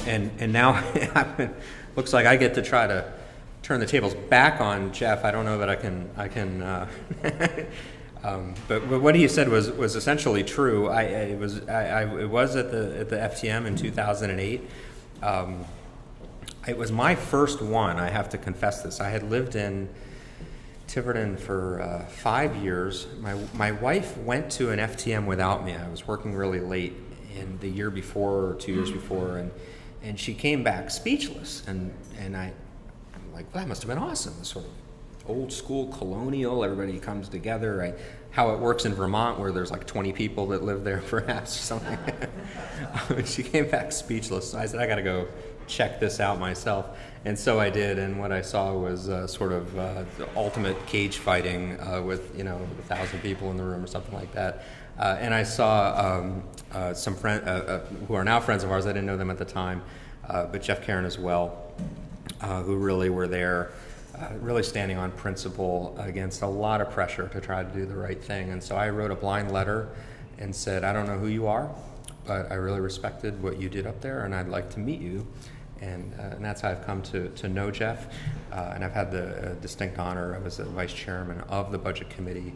And now looks like I get to try to turn the tables back on Jeff. I don't know that I can. But what he said was essentially true. It was at the FTM in 2008. It was my first one. I have to confess this. I had lived in Tiverton for 5 years. My wife went to an FTM without me. I was working really late in the year before or 2 years before, and she came back speechless. And I'm like, well, that must have been awesome. This sort of old school colonial, everybody comes together. How it works in Vermont, where there's like 20 people that live there, perhaps, or something. She came back speechless. So I said, I got to go check this out myself. And so I did, and what I saw was sort of the ultimate cage fighting with 1,000 people in the room or something like that. And I saw some friends who are now friends of ours. I didn't know them at the time, but Jeff Caron as well, who really were there, really standing on principle against a lot of pressure to try to do the right thing. And so I wrote a blind letter and said, I don't know who you are, but I really respected what you did up there, and I'd like to meet you. And that's how I've come to know Jeff. And I've had the distinct honor of as the vice chairman of the budget committee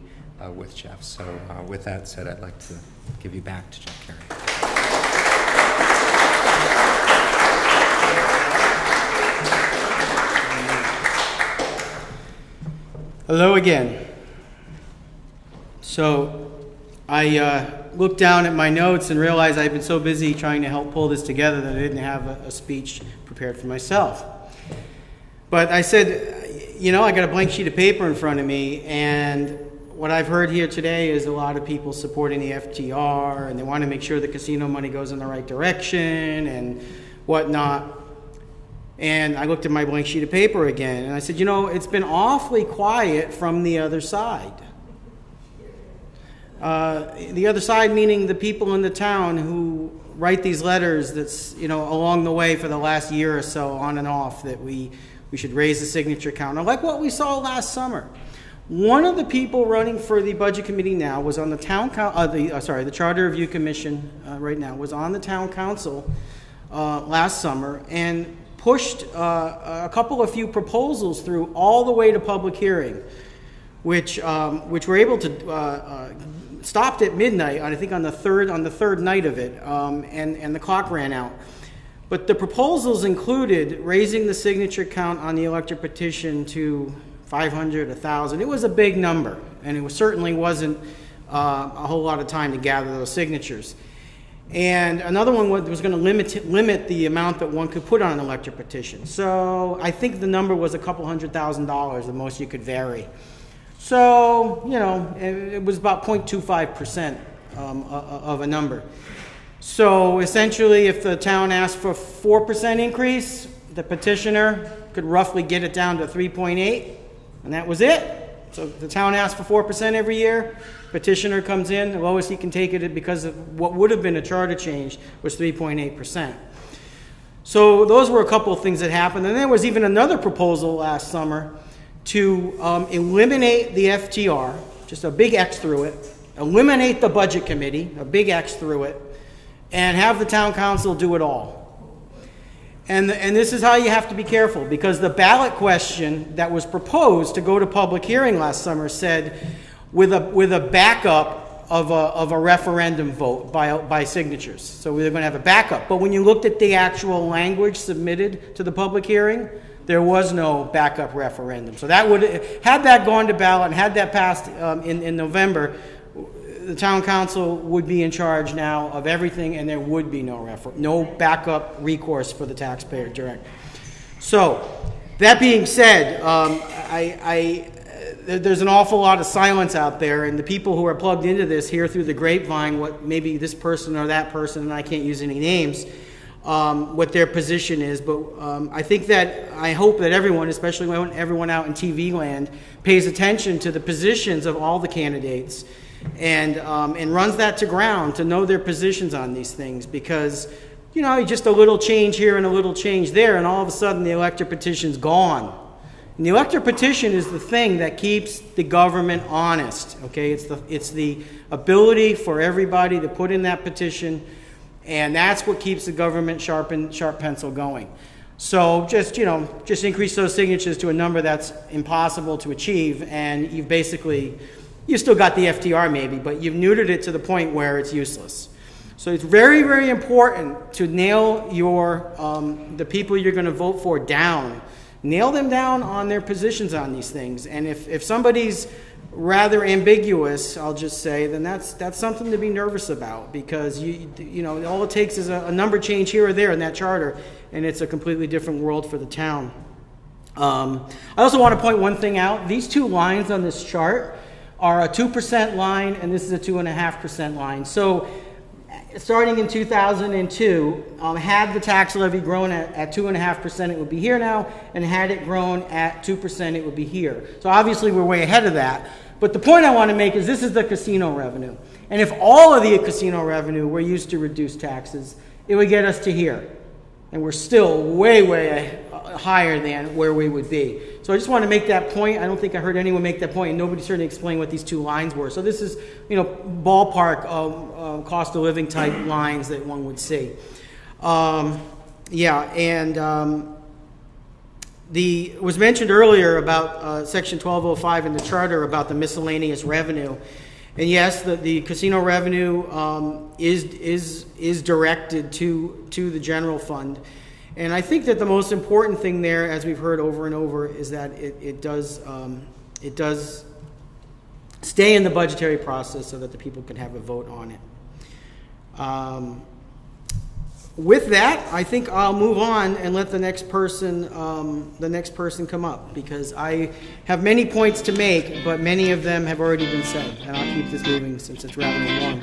with Jeff. So with that said, I'd like to give you back to Jeff Caron. Hello again. So I looked down at my notes and realized I've been so busy trying to help pull this together that I didn't have a speech prepared for myself. But I said, I got a blank sheet of paper in front of me, and what I've heard here today is a lot of people supporting the FTR, and they want to make sure the casino money goes in the right direction and whatnot. And I looked at my blank sheet of paper again, and I said, it's been awfully quiet from the other side. The other side meaning the people in the town who write these letters that's, along the way for the last year or so, on and off, that we should raise the signature count. Now, like what we saw last summer. One of the people running for the budget committee now was on the the Charter Review Commission right now, was on the town council last summer and pushed a few proposals through all the way to public hearing, which were able to stopped at midnight, I think on the third night of it, and the clock ran out. But the proposals included raising the signature count on the elector petition to 500, 1,000. It was a big number, and it certainly wasn't a whole lot of time to gather those signatures. And another one was going to limit the amount that one could put on an elector petition. So I think the number was a couple $100,000, the most you could vary. So, it was about 0.25% of a number. So essentially, if the town asked for 4% increase, the petitioner could roughly get it down to 3.8, and that was it. So the town asked for 4% every year. Petitioner comes in, the lowest he can take it because of what would have been a charter change was 3.8%. So those were a couple of things that happened. And there was even another proposal last summer to eliminate the FTR, just a big X through it, eliminate the budget committee, a big X through it, and have the town council do it all. And this is how you have to be careful, because the ballot question that was proposed to go to public hearing last summer said with a backup of a referendum vote by signatures. So we were going to have a backup. But when you looked at the actual language submitted to the public hearing, there was no backup referendum. So that had that gone to ballot and had that passed in November, the town council would be in charge now of everything, and there would be no backup recourse for the taxpayer direct. So that being said, there's an awful lot of silence out there, and the people who are plugged into this hear through the grapevine what maybe this person or that person, and I can't use any names, what their position is. But I hope that everyone, especially everyone out in TV land, pays attention to the positions of all the candidates and runs that to ground to know their positions on these things, because just a little change here and a little change there, and all of a sudden the elector petition's gone. And the elector petition is the thing that keeps the government honest. Okay, it's the ability for everybody to put in that petition And that's what keeps the government sharp pencil going. So just increase those signatures to a number that's impossible to achieve, and you've still got the FTR maybe, but you've neutered it to the point where it's useless. So it's very, very important to nail the people you're going to vote for down. Nail them down on their positions on these things. And if somebody's rather ambiguous, I'll just say, then that's something to be nervous about, because all it takes is a number change here or there in that charter, and it's a completely different world for the town. I also want to point one thing out. These two lines on this chart are a 2% line, and this is a 2.5% line. So starting in 2002, had the tax levy grown at 2.5%, it would be here now, and had it grown at 2%, it would be here. So obviously we're way ahead of that. But the point I want to make is this is the casino revenue. And if all of the casino revenue were used to reduce taxes, it would get us to here. And we're still way, way higher than where we would be. So I just want to make that point. I don't think I heard anyone make that point, and nobody certainly explained what these two lines were. So this is, ballpark cost of living type lines that one would see. It was mentioned earlier about Section 1205 in the charter about the miscellaneous revenue. And yes, the casino revenue is directed to the general fund. And I think that the most important thing there, as we've heard over and over, is that it does stay in the budgetary process so that the people can have a vote on it. With that, I think I'll move on and let the next person come up, because I have many points to make, but many of them have already been said, and I'll keep this moving since it's rather long.